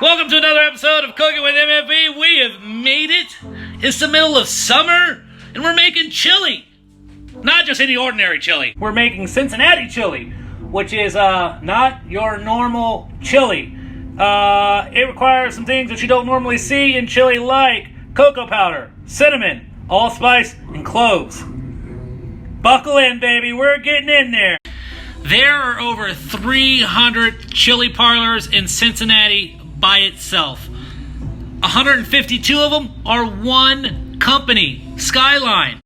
Welcome to another episode of Cooking with MFB. We have made it. It's the middle of summer, and we're making chili. Not just any ordinary chili. We're making Cincinnati chili, which is not your normal chili. It requires some things that you don't normally see in chili, like cocoa powder, cinnamon, allspice, and cloves. Buckle in, baby. We're getting in there. There are over 300 chili parlors in Cincinnati by itself. 152 of them are one company, Skyline.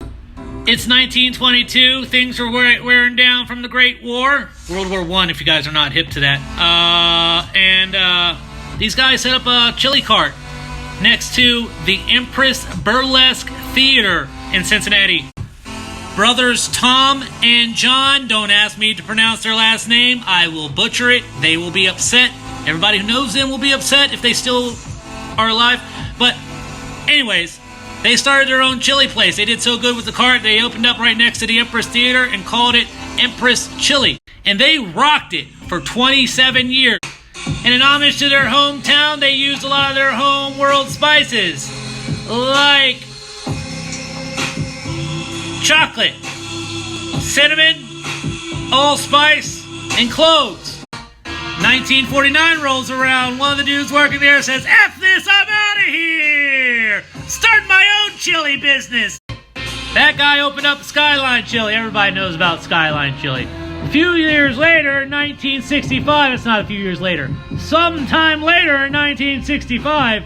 It's 1922. Things are wearing down from the Great War. World War I, if you guys are not hip to that. These guys set up a chili cart next to the Empress Burlesque Theater in Cincinnati. Brothers Tom and John, don't ask me to pronounce their last name. I will butcher it. They will be upset. Everybody who knows them will be upset if they still are alive. But anyways, they started their own chili place. They did so good with the cart, they opened up right next to the Empress Theater and called it Empress Chili. And they rocked it for 27 years. And in homage to their hometown, they used a lot of their home world spices, like chocolate, cinnamon, allspice, and cloves. 1949 rolls around. One of the dudes working there says, "F this, I'm out of here! Start my own chili business!" That guy opened up Skyline Chili. Everybody knows about Skyline Chili. A few years later, 1965, it's not a few years later, sometime later in 1965,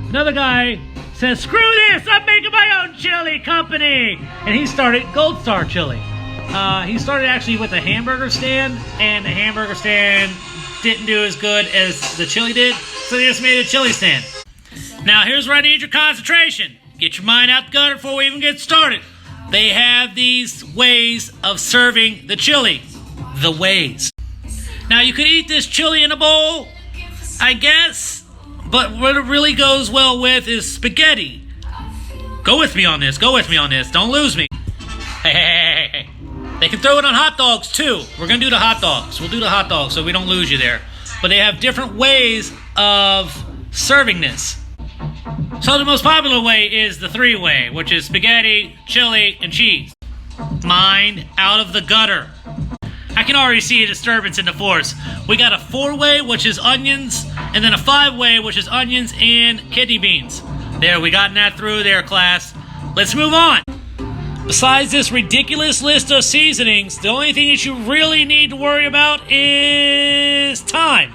another guy says, "Screw this, I'm making my own chili company!" And he started Gold Star Chili. He started actually with a hamburger stand, and the hamburger stand didn't do as good as the chili did, so they just made a chili stand. Now here's where I need your concentration. Get your mind out the gutter before we even get started. They have these ways of serving the chili. The ways. Now you could eat this chili in a bowl, I guess, but what it really goes well with is spaghetti. Go with me on this. Don't lose me. Hey. They can throw it on hot dogs too. We're going to do the hot dogs. We'll do the hot dogs so we don't lose you there. But they have different ways of serving this. So the most popular way is the three-way, which is spaghetti, chili, and cheese. Mind out of the gutter. I can already see a disturbance in the force. We got a four-way, which is onions, and then a five-way, which is onions and kidney beans. There, we got that through there, class. Let's move on. Besides this ridiculous list of seasonings, the only thing that you really need to worry about is time.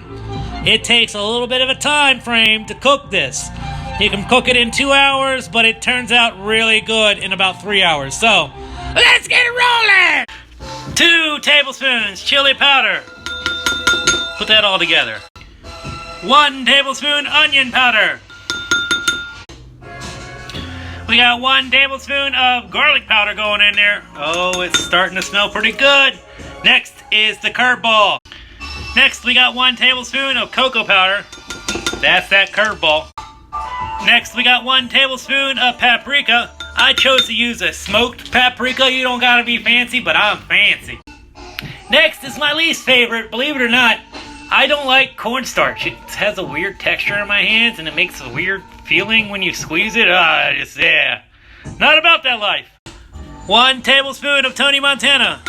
It takes a little bit of a time frame to cook this. You can cook it in 2 hours, but it turns out really good in about 3 hours. So, let's get it rolling! 2 tablespoons chili powder. Put that all together. 1 tablespoon onion powder. We got 1 tablespoon of garlic powder going in there. Oh, it's starting to smell pretty good. Next is the curveball. Next, we got 1 tablespoon of cocoa powder. That's that curveball. Next, we got 1 tablespoon of paprika. I chose to use a smoked paprika. You don't gotta be fancy, but I'm fancy. Next is my least favorite. Believe it or not, I don't like cornstarch. It has a weird texture in my hands, and it makes a weird feeling when you squeeze it. Not about that life. 1 tablespoon of Tony Montana.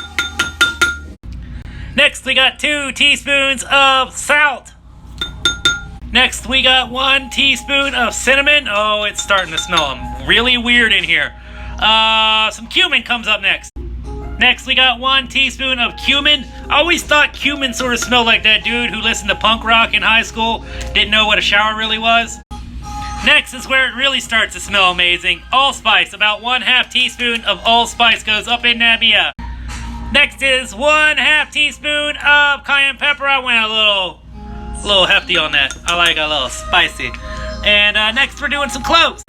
Next, we got 2 teaspoons of salt. Next, we got 1 teaspoon of cinnamon. Oh, it's starting to smell really weird in here. Some cumin comes up next. Next, we got 1 teaspoon of cumin. I always thought cumin sort of smelled like that dude who listened to punk rock in high school, didn't know what a shower really was. Next is where it really starts to smell amazing. Allspice. About 1/2 teaspoon of allspice goes up in Nabia. Next is 1/2 teaspoon of cayenne pepper. I went a little hefty on that. I like a little spicy. And next we're doing some cloves.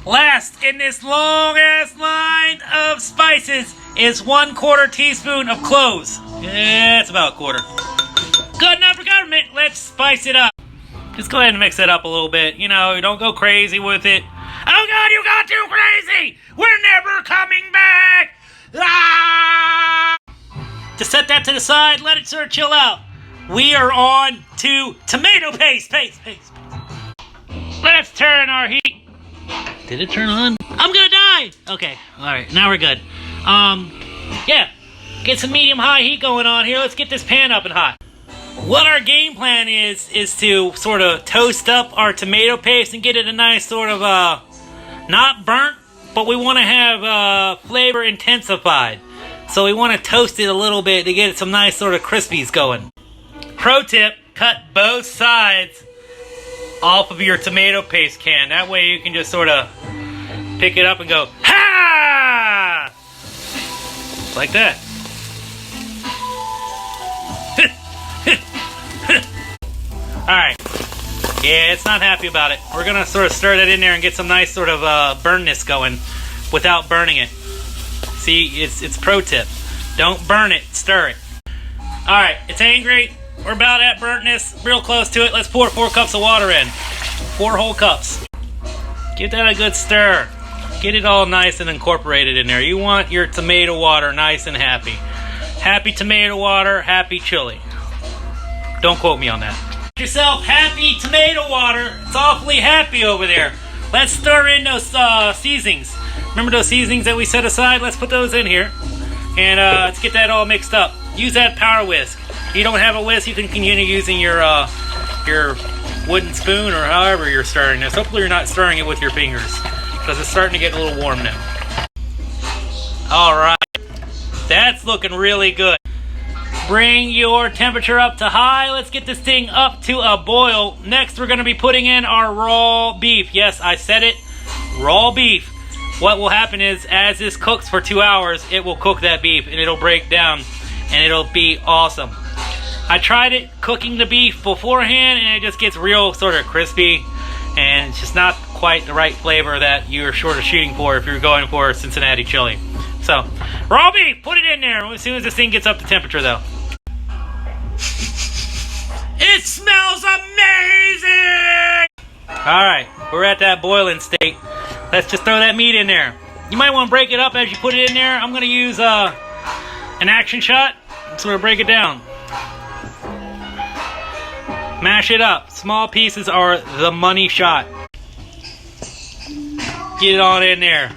Last in this long-ass line of spices is 1/4 teaspoon of cloves. Yeah, it's about a quarter. Good enough for government. Let's spice it up. Just go ahead and mix it up a little bit. You know, don't go crazy with it. Oh God, you got too crazy! We're never coming back! Ah! Just set that to the side, let it sort of chill out. We are on to tomato paste. turn our heat. Did it turn on? I'm gonna die! Okay, alright, now we're good. Yeah. Get some medium-high heat going on here. Let's get this pan up and hot. What our game plan is to sort of toast up our tomato paste and get it a nice sort of, not burnt, but we want to have flavor intensified. So we want to toast it a little bit to get some nice sort of crispies going. Pro tip, cut both sides off of your tomato paste can. That way you can just sort of pick it up and go, ha! Like that. Alright. Yeah, it's not happy about it. We're going to sort of stir that in there and get some nice sort of burnness going without burning it. See, it's pro tip. Don't burn it, stir it. Alright, it's angry. We're about at burntness, real close to it. Let's pour 4 cups of water in. 4 whole cups. Give that a good stir. Get it all nice and incorporated in there. You want your tomato water nice and happy. Happy tomato water, happy chili. Don't quote me on that. Get yourself happy tomato water. It's awfully happy over there. Let's stir in those seasonings. Remember those seasonings that we set aside? Let's put those in here. And let's get that all mixed up. Use that power whisk. If you don't have a whisk, you can continue using your wooden spoon or however you're stirring this. Hopefully you're not stirring it with your fingers, because it's starting to get a little warm now. Alright. That's looking really good. Bring your temperature up to high. Let's get this thing up to a boil. Next, we're going to be putting in our raw beef. Yes, I said it. Raw beef. What will happen is, as this cooks for 2 hours, it will cook that beef and it'll break down and it'll be awesome. I tried it cooking the beef beforehand and it just gets real sort of crispy and it's just not quite the right flavor that you're sort of shooting for if you're going for Cincinnati chili. So, raw beef, put it in there as soon as this thing gets up to temperature though. It smells amazing! Alright, we're at that boiling state. Let's just throw that meat in there. You might want to break it up as you put it in there. I'm going to use an action shot. Sort of break it down. Mash it up. Small pieces are the money shot. Get it on in there.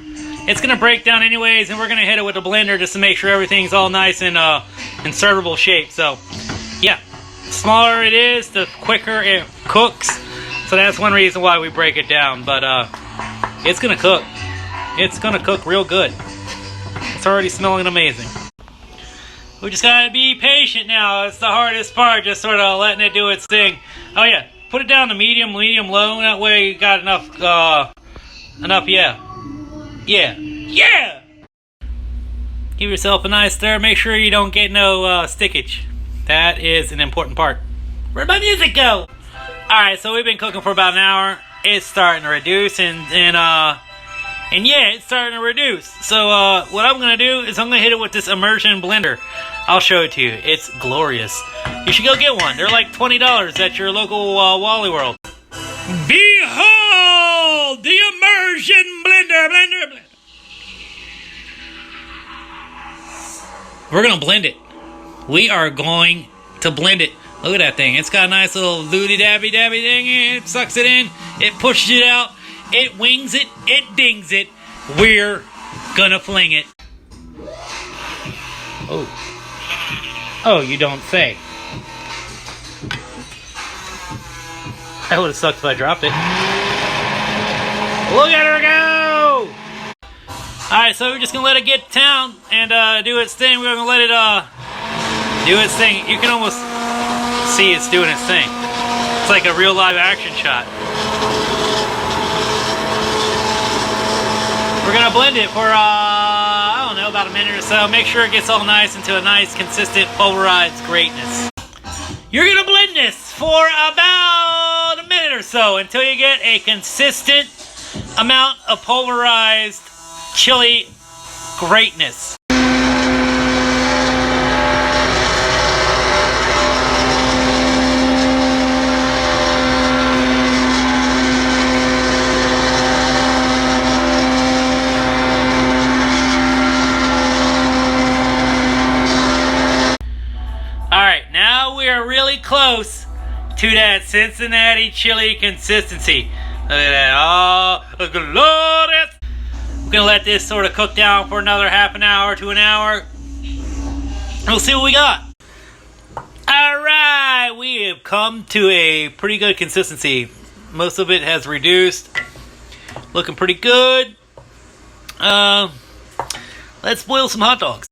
It's going to break down anyways, and we're going to hit it with a blender just to make sure everything's all nice and in servable shape. So, yeah. The smaller it is, the quicker it cooks. So that's one reason why we break it down. But it's going to cook. It's going to cook real good. It's already smelling amazing. We just got to be patient now. It's the hardest part, just sort of letting it do its thing. Oh yeah, put it down to medium, low. That way you got enough, yeah. Give yourself a nice stir. Make sure you don't get no stickage. That is an important part. Where'd my music go? Alright, so we've been cooking for about an hour. It's starting to reduce and yeah, it's starting to reduce. So what I'm going to do is I'm going to hit it with this immersion blender. I'll show it to you. It's glorious. You should go get one. They're like $20 at your local Wally World. Behold the immersion blender. We're going to blend it. We are going to blend it. Look at that thing. It's got a nice little loody-dabby thing. It sucks it in. It pushes it out. It wings it. It dings it. We're gonna fling it. Oh, you don't say. That would have sucked if I dropped it. Look at her go! Alright, so we're just gonna let it get to town and do its thing. We're gonna let it do its thing. You can almost see it's doing its thing. It's like a real live action shot. We're gonna blend it for I don't know, about a minute or so. Make sure it gets all nice into a nice, consistent, pulverized greatness. You're gonna blend this for about a minute or so until you get a consistent amount of pulverized chili greatness. Really close to that Cincinnati chili consistency. Look at that. Oh, glorious. We're going to let this sort of cook down for another half an hour to an hour. We'll see what we got. Alright, we have come to a pretty good consistency. Most of it has reduced. Looking pretty good. Let's boil some hot dogs.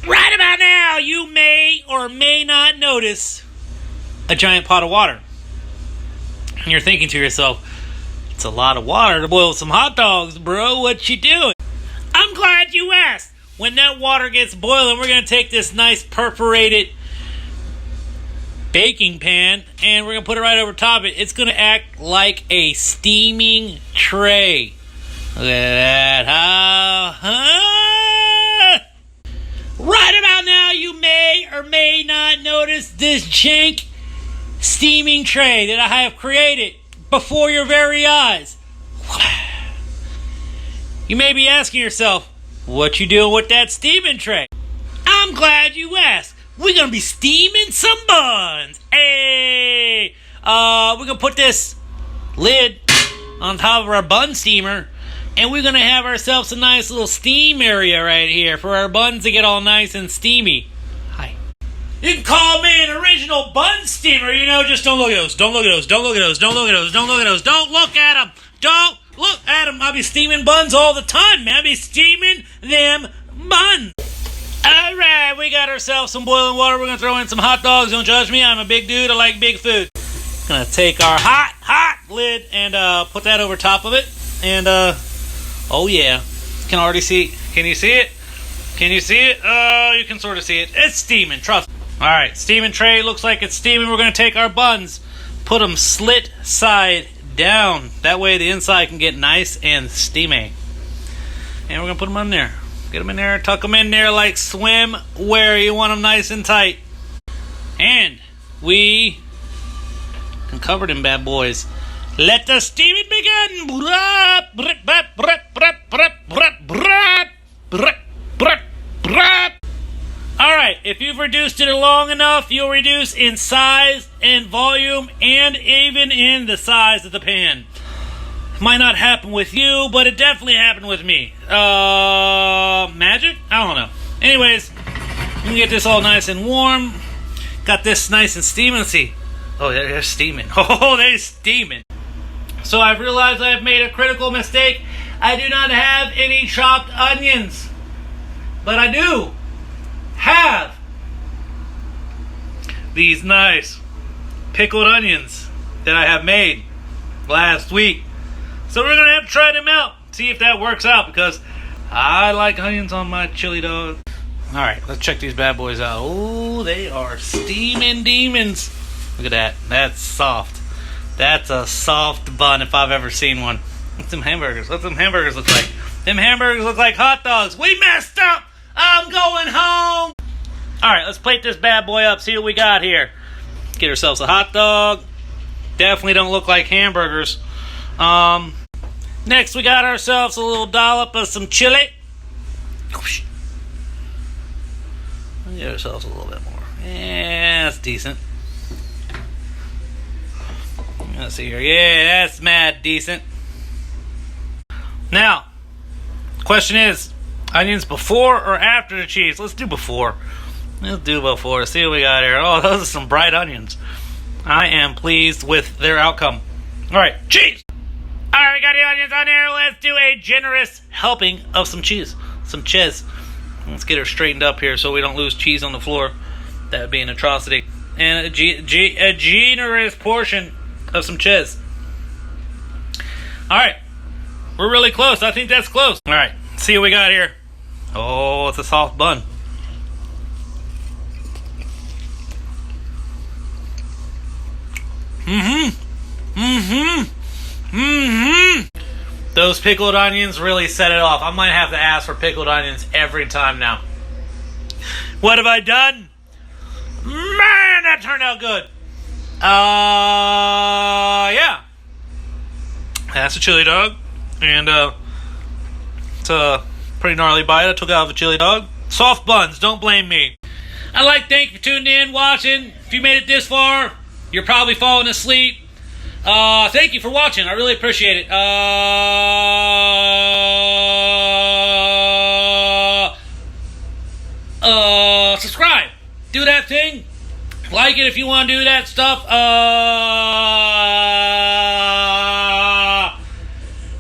Right about now, you may or may not notice a giant pot of water. And you're thinking to yourself, it's a lot of water to boil some hot dogs, bro. What you doing? I'm glad you asked. When that water gets boiling, we're going to take this nice perforated baking pan and we're going to put it right over top of it. It's going to act like a steaming tray. Look at that. Right about now, you may or may not notice this jank steaming tray that I have created before your very eyes. You may be asking yourself, what you doing with that steaming tray? I'm glad you asked. We're going to be steaming some buns. Hey! We're going to put this lid on top of our bun steamer, and we're going to have ourselves a nice little steam area right here for our buns to get all nice and steamy. Hi. You can call me an original bun steamer. You know, just don't look at those. Don't look at those. Don't look at those. Don't look at those. Don't look at those. Don't look at them. Don't look at them. I'll be steaming buns all the time, man. I'll be steaming them buns. Alright, we got ourselves some boiling water. We're going to throw in some hot dogs. Don't judge me. I'm a big dude. I like big food. Going to take our hot lid and put that over top of it. And, oh yeah. Can already see. Can you see it? Can you see it? You can sort of see it. It's steaming. Trust me. Alright, steaming tray. Looks like it's steaming. We're going to take our buns, put them slit side down. That way the inside can get nice and steamy. And we're going to put them in there. Get them in there, tuck them in there like swimwear. You want them nice and tight. And we can cover them bad boys. Let the steaming begin. Alright, if you've reduced it long enough, you'll reduce in size and volume and even in the size of the pan. Might not happen with you, but it definitely happened with me. Magic? I don't know. Anyways, we can get this all nice and warm. Got this nice and steaming. Let's see. Oh, they're steaming. Oh, they're steaming. So I've realized I've made a critical mistake. I do not have any chopped onions. But I do have these nice pickled onions that I have made last week. So we're going to have to try them out, see if that works out, because I like onions on my chili dog. Alright, let's check these bad boys out. Oh, they are steaming demons. Look at that. That's soft. That's a soft bun if I've ever seen one. What's them hamburgers? What's them hamburgers look like? Them hamburgers look like hot dogs. We messed up. I'm going home. Alright, let's plate this bad boy up, see what we got here. Get ourselves a hot dog. Definitely don't look like hamburgers. Next, we got ourselves a little dollop of some chili. Let's get ourselves a little bit more. Yeah, that's decent. Let's see here. Yeah, that's mad decent. Now, question is, onions before or after the cheese? Let's do before. Let's do before. See what we got here. Oh, those are some bright onions. I am pleased with their outcome. All right, cheese. Alright, we got the onions on here. Let's do a generous helping of some cheese. Some chiz. Let's get her straightened up here so we don't lose cheese on the floor. That would be an atrocity. And a generous portion of some chiz. Alright. We're really close. I think that's close. Alright, see what we got here. Oh, it's a soft bun. Those pickled onions really set it off. I might have to ask for pickled onions every time now. What have I done? Man, that turned out good. Yeah. That's a chili dog. And, it's a pretty gnarly bite. I took out the chili dog. Soft buns, don't blame me. I'd like to thank you for tuning in, watching. If you made it this far, you're probably falling asleep. Thank you for watching. I really appreciate it. Subscribe. Do that thing. Like it if you want to do that stuff.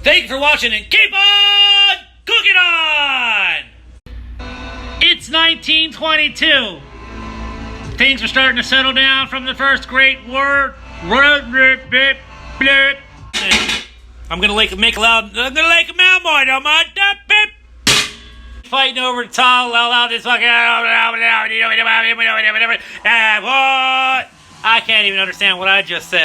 Thank you for watching and keep on cooking on! It's 1922. Things are starting to settle down from the first Great War. I'm gonna make a loud. I'm gonna make a malmoid on my fighting over the tall, loud this fucking. What? I can't even understand what I just said.